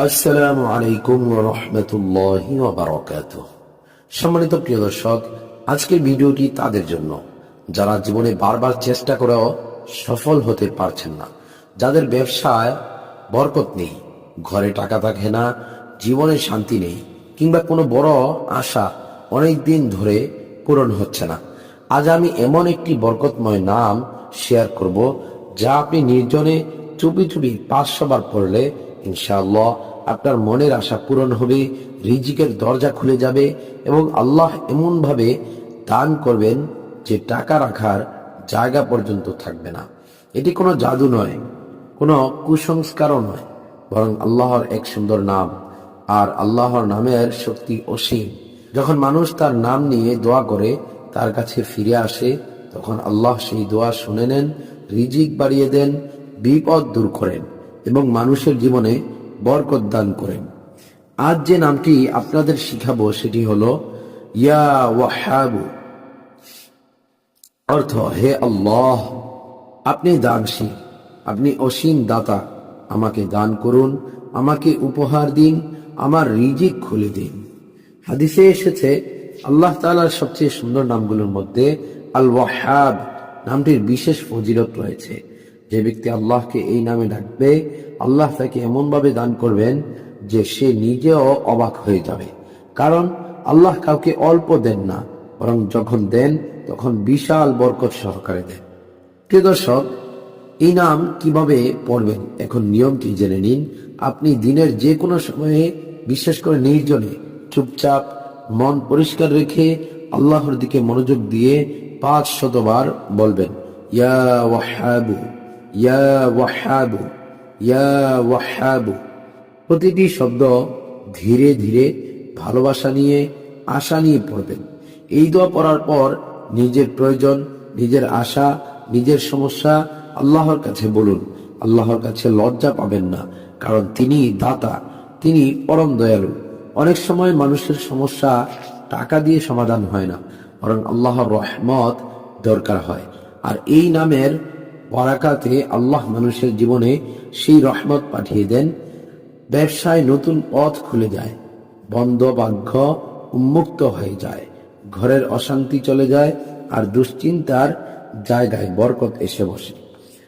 আসসালামু আলাইকুম ওয়া রাহমাতুল্লাহি ওয়া বারাকাতুহু। সম্মানিত প্রিয় দর্শক, আজকের ভিডিওটি তাদের জন্য যারা জীবনে বারবার চেষ্টা করেও সফল হতে পারছেন না, যাদের ব্যবসায় বরকত নেই, ঘরে টাকা থাকে না, জীবনে শান্তি নেই, কিংবা কোনো বড় আশা অনেক দিন ধরে পূরণ হচ্ছে না। আজ আমি এমন একটি বরকতময় নাম শেয়ার করব, যা আপনি নির্জনে চুপি চুপি 500 বার পড়লে ইনশাআল্লাহ আপনার মনের আশা পূরণ হবে, রিজিকের দরজা খুলে যাবে এবং আল্লাহ এমন ভাবে দান করবেন যে টাকা রাখার জায়গা পর্যন্ত থাকবে না। এটি কোনো জাদু নয়, কোনো কুসংস্কারও নয়, বরং আল্লাহর এক সুন্দর নাম। আর আল্লাহর নামের শক্তি অসীম। যখন মানুষ তার নাম নিয়ে দোয়া করে, তার কাছে ফিরে আসে, তখন আল্লাহ সেই দোয়া শুনে নেন, রিজিক বাড়িয়ে দেন, বিপদ দূর করেন এবং মানুষের জীবনে বরকত দান করেন। আজ যে নামটি আপনাদের শিখাবো সেটি হলো ইয়া ওয়াহাবু। অর্থ, হে আল্লাহ, আপনি দানশীল, আপনি অসীম দাতা, আমাকে দান করুন, আমাকে উপহার দিন, আমার রিজিক খুলে দিন। হাদিসে এসেছে, আল্লাহ তাআলার সবচেয়ে সুন্দর নামগুলোর মধ্যে আল ওয়াহাব নামটির বিশেষ ফজিলত রয়েছে। যে ব্যক্তি আল্লাহকে এই নামে ডাকবে, আল্লাহ তাকে এমনভাবে দান করবেন যে সে নিজেও অবাক হয়ে যাবে। কারণ আল্লাহ কাউকে অল্প দেন না, বরং যখন দেন তখন বিশাল বরকত সহকারে দেন। প্রিয় দর্শক, এই নাম কিভাবে পড়বেন, এখন নিয়মটি জেনে নিন। আপনি দিনের যে কোনো সময়ে, বিশেষ করে নির্জনে, চুপচাপ মন পরিষ্কার রেখে আল্লাহর দিকে মনোযোগ দিয়ে 500 বার বলবেন, ইয়া ওয়াহাবু, ইয়া ওয়াহাবু, ইয়া ওয়াহাবু। প্রতিটি শব্দ ধীরে ধীরে, ভালোবাসা নিয়ে, আশা নিয়ে পড়বেন। এই দোয়া পড়ার পর নিজের প্রয়োজন, নিজের আশা, নিজের সমস্যা আল্লাহর কাছে বলুন। আল্লাহর কাছে লজ্জা পাবেন না, কারণ তিনি দাতা, তিনি পরম দয়ালু। অনেক সময় মানুষের সমস্যা টাকা দিয়ে সমাধান হয় না, বরং আল্লাহর রহমত দরকার হয়। আর এই নামের বারাকাতে আল্লাহ মানুষের জীবনে সেই রহমত পাঠিয়ে দেন। ব্যবসায় নতুন পথ খুলে যায়, বন্ধ ভাগ্য উন্মুক্ত হয়ে যায়, ঘরের অশান্তি চলে যায়, আর দুশ্চিন্তার জায়গায় বরকত এসে বসে।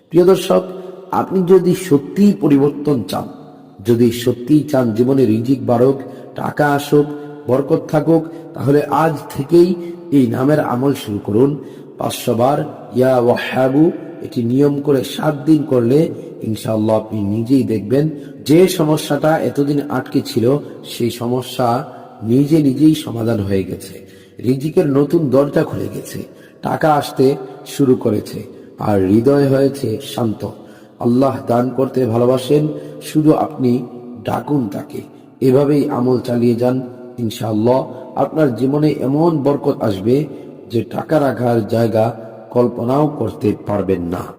প্রিয় দর্শক, আপনি যদি সত্যিই পরিবর্তন চান, যদি সত্যিই চান জীবনে রিজিক বাড়ুক, টাকা আসুক, বরকত থাকুক, তাহলে আজ থেকেই এই নামের আমল শুরু করুন। 500 বার ইয়া ওয়াহাবু, এটি নিয়ম করে 7 দিন করলে ইনশাআল্লাহ আপনি নিজেই দেখবেন যে সমস্যাটা এতদিন আটকে ছিল, সেই সমস্যা নিজেই সমাধান হয়ে গেছে। রিজিকের নতুন দরজা খুলে গেছে, টাকা আসতে শুরু করেছে, আর হৃদয় হয়েছে শান্ত। আল্লাহ দান করতে ভালোবাসেন, শুধু আপনি ডাকুন তাকে। এভাবেই আমল চালিয়ে যান, ইনশাআল্লাহ আপনার জীবনে এমন বরকত আসবে যে টাকা রাখার জায়গা কল্পনাও করতে পারবেন না।